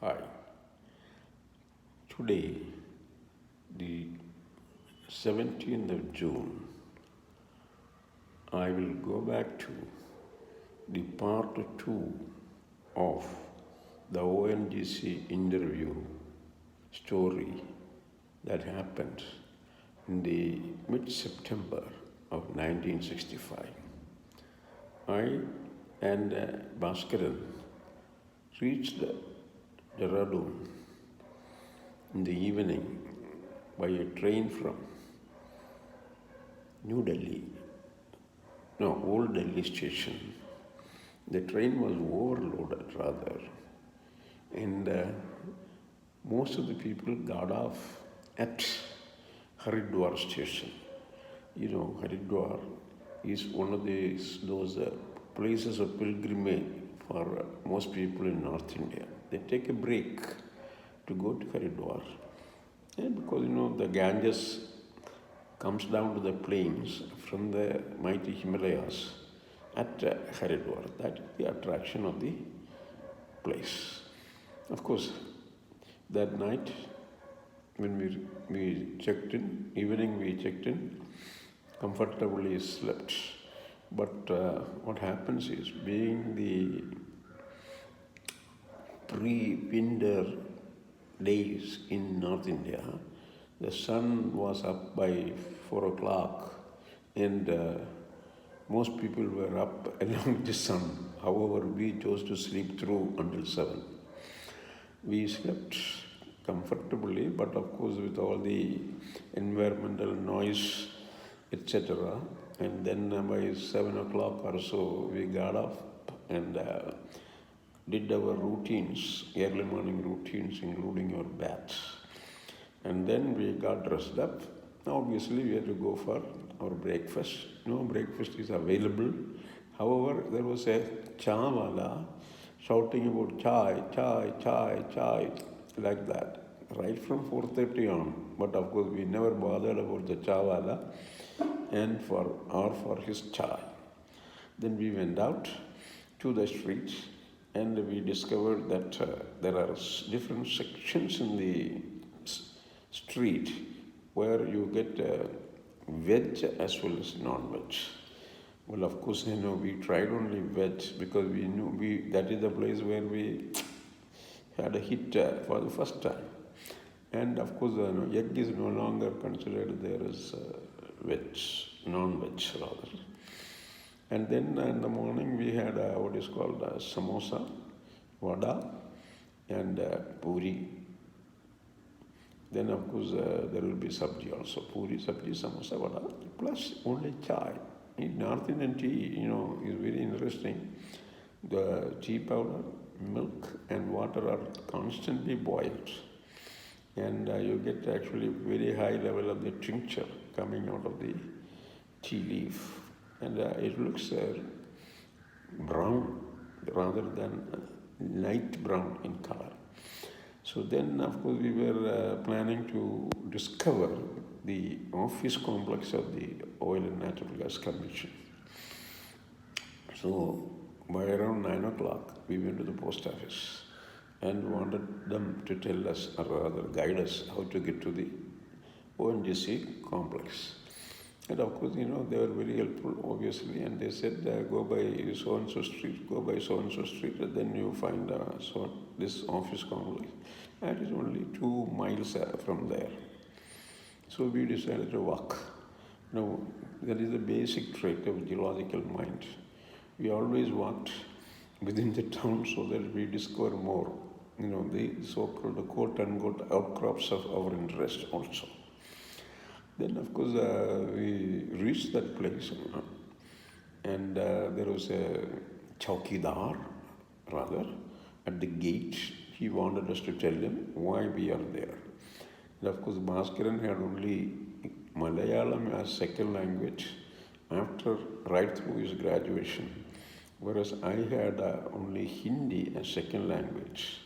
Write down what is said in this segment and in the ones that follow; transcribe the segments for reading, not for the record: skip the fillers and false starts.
Hi. Today, the 17th of June, I will go back to the part 2 of the ongc interview story that happened in the mid-September of 1965. I and Bhaskaran reached Dehradun in the evening by a train from New Delhi, no, Old Delhi station. The train was overloaded rather, and most of the people got off at Haridwar station. Haridwar is one of those places of pilgrimage for most people in North India. They take a break to go to Haridwar, and because the Ganges comes down to the plains from the mighty Himalayas at Haridwar. That is the attraction of the place. Of course, that night when we checked in, evening we checked in, comfortably slept. But what happens is, being the pre-winter days in North India, the sun was up by 4 o'clock, and most people were up along with the sun. However, we chose to sleep through until 7. We slept comfortably, but of course with all the environmental noise, etc. And then by 7 o'clock or so, we got up and did our routines, early morning routines, including our baths. And then we got dressed up. Obviously, we had to go for our breakfast. No breakfast is available. However, there was a chawala shouting about chai, chai, chai, chai, like that, right from 4:30 on. But of course, we never bothered about the chawala and for his chai. Then we went out to the streets, and we discovered that there are different sections in the street where you get veg as well as non-veg. Well, of course, we tried only veg because we knew that is the place where we had a hit for the first time. And of course, egg is no longer considered there as veg, non-veg rather. And then in the morning we had what is called samosa, vada, and puri. Then of course there will be sabji also, puri, sabji, samosa, vada, plus only chai. In North Indian tea, is very interesting. The tea powder, milk, and water are constantly boiled, and you get actually very high level of the tincture coming out of the tea leaf, and it looks brown rather than light brown in color. So then, of course, we were planning to discover the office complex of the Oil and Natural Gas Commission. So by around 9 o'clock, we went to the post office and wanted them to tell us, or rather guide us, how to get to the ONGC complex. And of course, they were very helpful, obviously, and they said, go by so-and-so street, go by so-and-so street, and then you find this office complex. And it is only 2 miles from there. So we decided to walk. That is the basic trait of geological mind. We always walked within the town so that we discover more, the so-called quote-unquote outcrops of our interest also. Then, of course, we reached that place, and there was a chowkidar, rather, at the gate. He wanted us to tell him why we are there. And of course, Bhaskaran had only Malayalam as second language right through his graduation, whereas I had only Hindi as second language.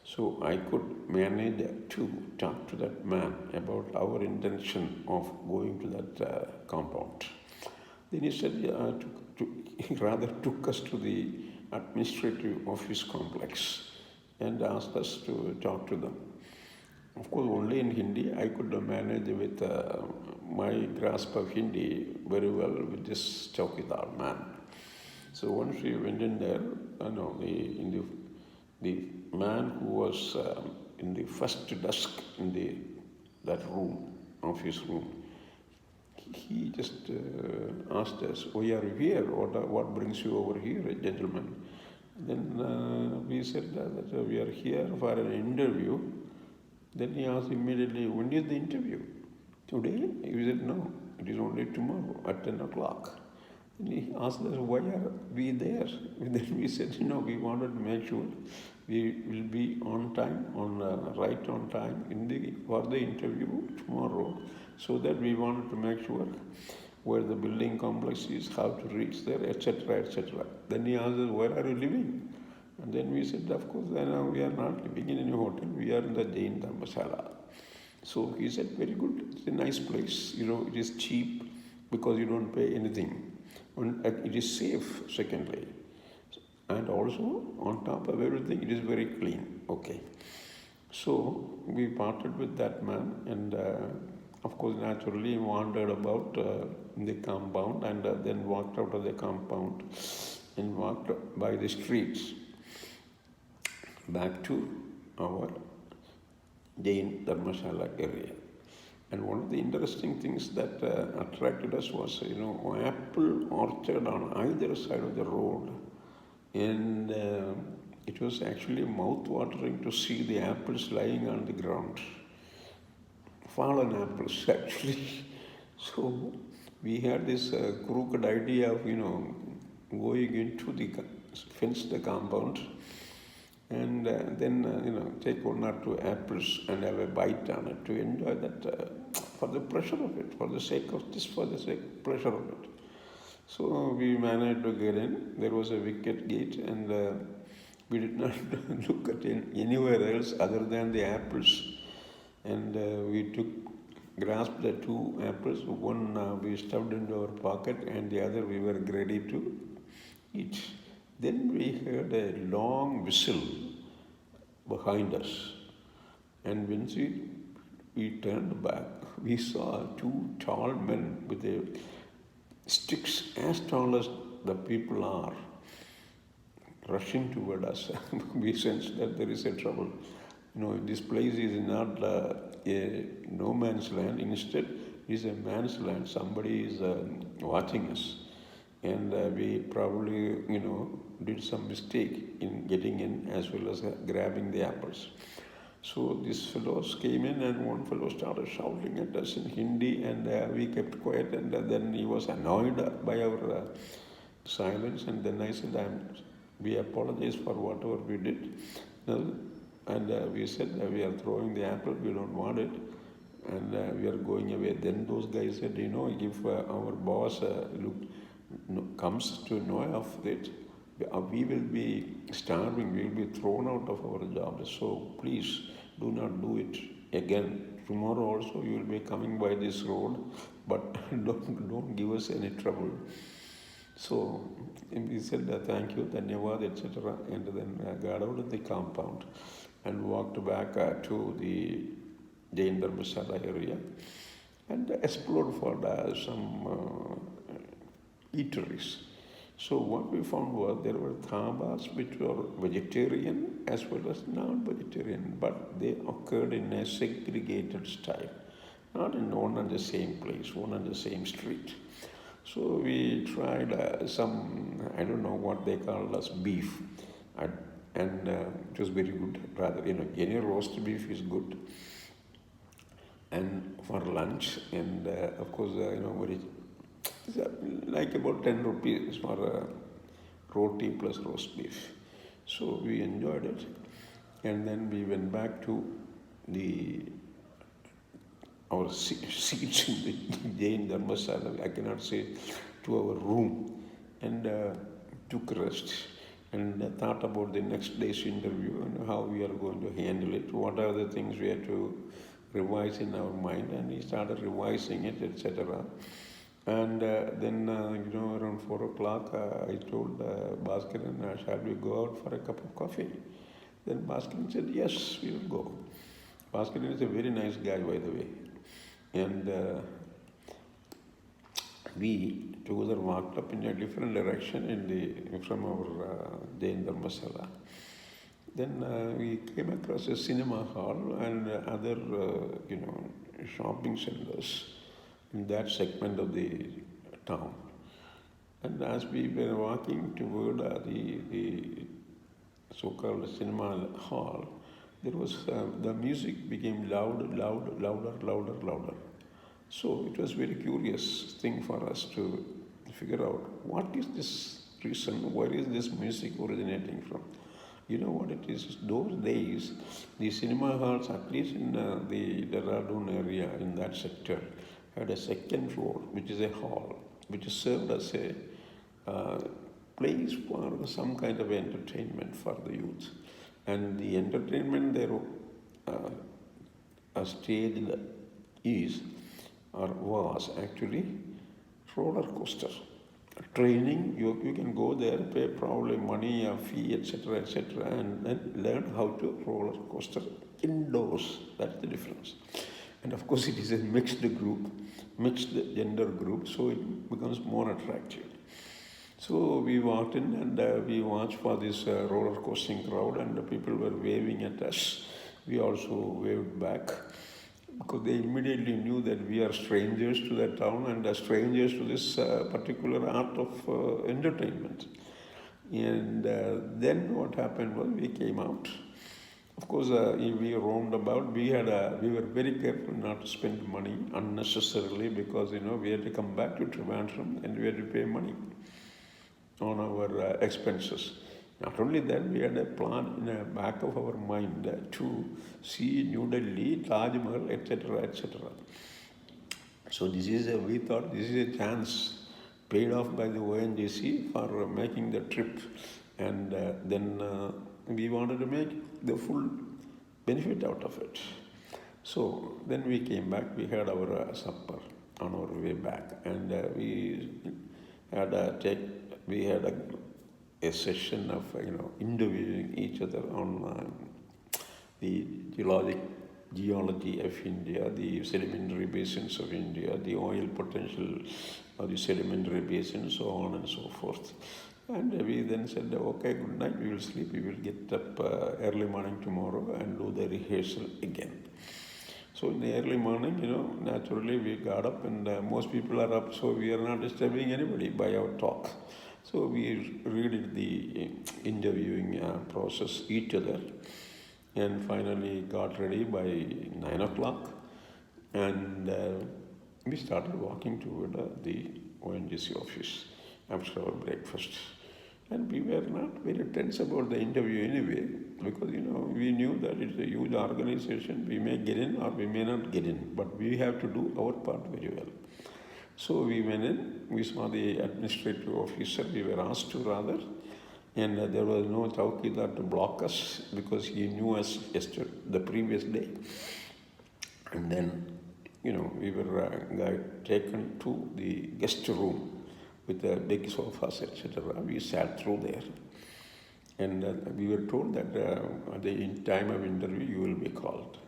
So I could manage to talk to that man about our intention of going to that compound. Then he said, he rather took us to the administrative office complex. and asked us to talk to them. Of course, only in Hindi. I could manage with my grasp of Hindi very well with this Chowkidar man. So once we went in there, the man who was in the first desk in that room, office room, he just asked us, "Why are you here? What brings you over here, gentlemen?" Then we said that we are here for an interview. Then he asked immediately, "When is the interview? Today?" We said, "No, it is only tomorrow at 10 o'clock. Then he asked us, "Why are we there?" Then we said, we wanted to make sure we will be on time, right on time for the interview tomorrow, so that we wanted to make sure where the building complex is, how to reach there, etc., etc. Then he asked us, "Where are you living?" And then we said, "Of course, we are not living in any hotel. We are in the Jain Dharmasala." So he said, "Very good. It's a nice place. It is cheap because you don't pay anything. And it is safe, secondly. And also, on top of everything, it is very clean." Okay. So we parted with that man, and of course, naturally wandered about in the compound, and then walked out of the compound and walked by the streets back to our Jain Dharmashala area. And one of the interesting things that attracted us was, apple orchard on either side of the road. And it was actually mouth-watering to see the apples lying on the ground. Fallen apples, actually. So we had this crooked idea of, going into the fence the compound, and then take one or two apples and have a bite on it to enjoy that for the pleasure of it, for the sake of pleasure of it. So we managed to get in. There was a wicket gate, and we did not look at anywhere else other than the apples. And we grasped the two apples. One we stuffed into our pocket, and the other we were ready to eat. Then we heard a long whistle behind us, and when we turned back, we saw two tall men with sticks as tall as the people are, rushing toward us. We sensed that there is a trouble. This place is not a no man's land. Instead, it is a man's land. Somebody is watching us. And we probably, did some mistake in getting in as well as grabbing the apples. So these fellows came in, and one fellow started shouting at us in Hindi, and we kept quiet, and then he was annoyed by our silence. And then I said, we apologize for whatever we did. And we said, we are throwing the apple, we don't want it, and we are going away. Then those guys said, if our boss comes to know of it, we will be starving, we will be thrown out of our jobs. So please do not do it again. Tomorrow also you will be coming by this road, but don't give us any trouble. So we said, "Thank you, dhanyavad," etc. And then got out of the compound and walked back to the Jain Dharmashala area and explored for some eateries. So what we found was there were dhabas which were vegetarian as well as non-vegetarian, but they occurred in a segregated style, not in one and the same place, one and the same street. So we tried some, I don't know what they called as beef, and it was very good. Rather, any roast beef is good. And for lunch, and of course, like about 10 rupees for roti plus roast beef. So we enjoyed it, and then we went back to our seats in the Jain Dharmasala, I cannot say, to our room, and took rest, and thought about the next day's interview and how we are going to handle it, what are the things we have to revise in our mind, and we started revising it, etc. And then, around 4 o'clock, I told Bhaskaran, shall we go out for a cup of coffee? Then Bhaskaran said, yes, we will go. Bhaskaran is a very nice guy, by the way. And we together walked up in a different direction from our Jain Dharmasala. Then we came across a cinema hall and other, shopping centers in that segment of the town. And as we were walking toward the so-called cinema hall, there was the music became louder. So it was very curious thing for us to figure out what is this reason, where is this music originating from. You know what it is? Those days, the cinema halls, at least in the Dehradun area, in that sector, had a second floor, which is a hall, which served as a place for some kind of entertainment for the youth. And the entertainment there staged is or was actually roller coaster. Training, you can go there, pay probably money, a fee, etc., and then learn how to roller coaster indoors. That's the difference. And of course, it is a mixed gender group, so it becomes more attractive. So we walked in and we watched for this roller coasting crowd, and the people were waving at us. We also waved back, because they immediately knew that we are strangers to that town and strangers to this particular art of entertainment. And then what happened was we came out. Of course, we roamed about. We were very careful not to spend money unnecessarily, because we had to come back to Trivandrum and we had to pay money on our expenses. Not only that, we had a plan in the back of our mind to see New Delhi, Taj Mahal, etc., etc. So we thought this is a chance paid off by the ONGC for making the trip, and then we wanted to make the full benefit out of it. So then we came back. We had our supper on our way back, and we had a session of interviewing each other on the geology of India, the sedimentary basins of India, the oil potential of the sedimentary basins, so on and so forth. And we then said, okay, good night, we will sleep, we will get up early morning tomorrow and do the rehearsal again. So in the early morning, naturally we got up, and most people are up, so we are not disturbing anybody by our talk. So we redid the interviewing process each other, and finally got ready by 9 o'clock, and we started walking toward the ONGC office after our breakfast. And we were not very tense about the interview anyway, because we knew that it's a huge organization. We may get in or we may not get in, but we have to do our part very well. So we went in, we saw the administrative officer, we were asked to rather, and there was no chowkidar to block us, because he knew us the previous day. And then, we were taken to the guest room with the big sofas, etc. We sat through there. And we were told that at the time of interview, you will be called.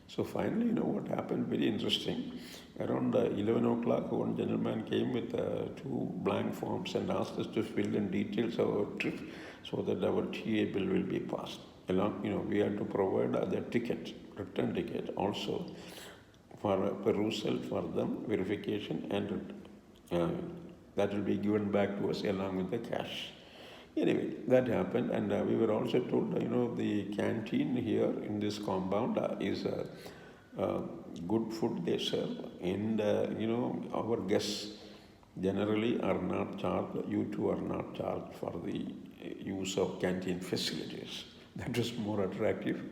So finally, what happened, very interesting. Around 11 o'clock, one gentleman came with 2 blank forms and asked us to fill in details of our trip so that our TA bill will be passed. We had to provide the return ticket also for perusal for them, verification, and that will be given back to us along with the cash. Anyway, that happened, and we were also told, the canteen here in this compound is good food they serve, and our guests generally are not charged, you two are not charged for the use of canteen facilities. That was more attractive.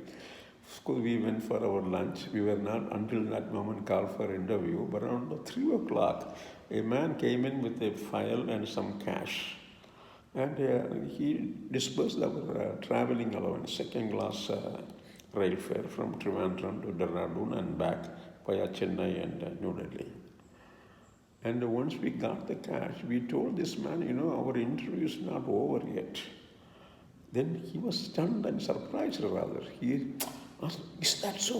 Of course, we went for our lunch. We were not until that moment called for interview, but around 3 o'clock, a man came in with a file and some cash. And he disbursed our traveling allowance, second-class rail fare from Trivandrum to Dehradun and back via Chennai and New Delhi. And once we got the cash, we told this man, our interview is not over yet. Then he was stunned and surprised rather. He asked, "Is that so?"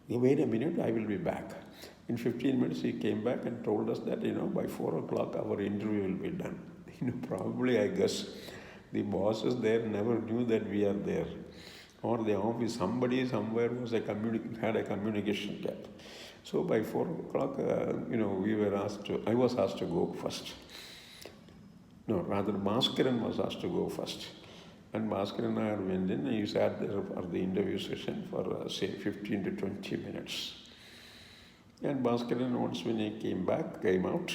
"Wait a minute, I will be back." In 15 minutes, he came back and told us that, by 4 o'clock, our interview will be done. Probably, I guess, the bosses there never knew that we are there. Or the office, somebody somewhere had a communication gap. So by 4 o'clock, I was asked to go first. No, rather, Bhaskaran was asked to go first. And Bhaskaran and I went in, and he sat there for the interview session for, say, 15 to 20 minutes. And Bhaskaran, once when he came out,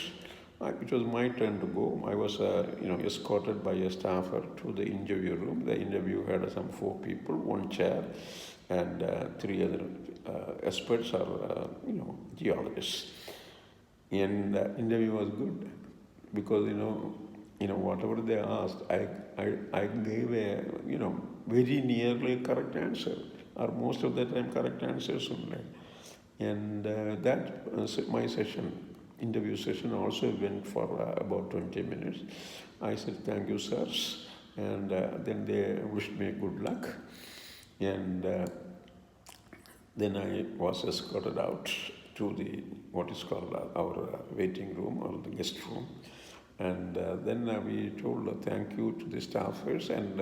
it was my turn to go. I was, escorted by a staffer to the interview room. The interview had some 4 people, 1 chair, and 3 other experts or, geologists. And the interview was good because, whatever they asked, I gave a, very nearly correct answer, or most of the time correct answers only. And my interview session also went for about 20 minutes. I said, "Thank you, sirs." And then they wished me good luck. And then I was escorted out to what is called our waiting room or the guest room. And then we told thank you to the staffers, and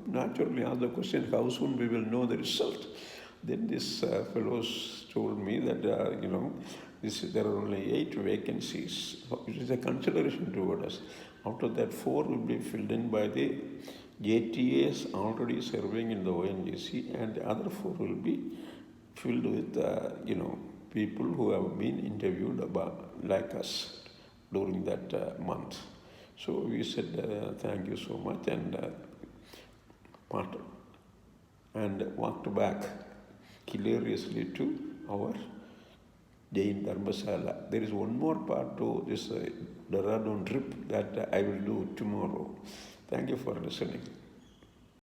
naturally asked the question, how soon we will know the result. Then these fellows told me that, there are only 8 vacancies, which is a consideration toward us. Out of that, 4 will be filled in by the JTAs already serving in the ONGC, and the other 4 will be filled with, people who have been interviewed like us during that month. So we said, thank you so much, and parted and walked back hilariously to our day in Dharmasala. There is one more part to this Dehradun trip that I will do tomorrow. Thank you for listening.